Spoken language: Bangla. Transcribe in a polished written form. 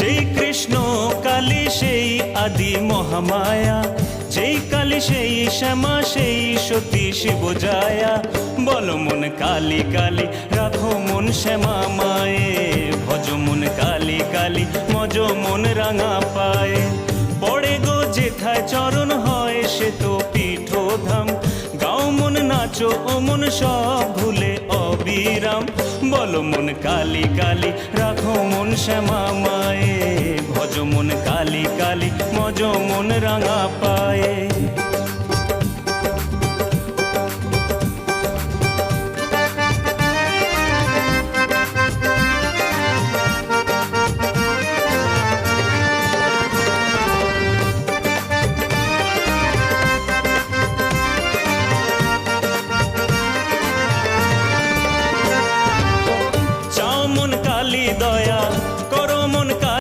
যেই কৃষ্ণ কালী সেই আদি মহামায়া, যেই কালী সেই শ্যামা সেই সতী শিব জায়া। বল মন কালী কালী রাখো মন শ্যামা মায়ে, ভজ মন কালী কালী মজ মন রাঙা পায়ে। পড়ে গো যেথায় চরণ হয় সে তো পীঠধাম, গাও মন নাচো ও মন সব ভুলে অবিরাম। বল মন কালী কালী রাখো মন শ্যামা মায়ে, ভজ মন কালী কালী মজ মন রাঙা পায়ে।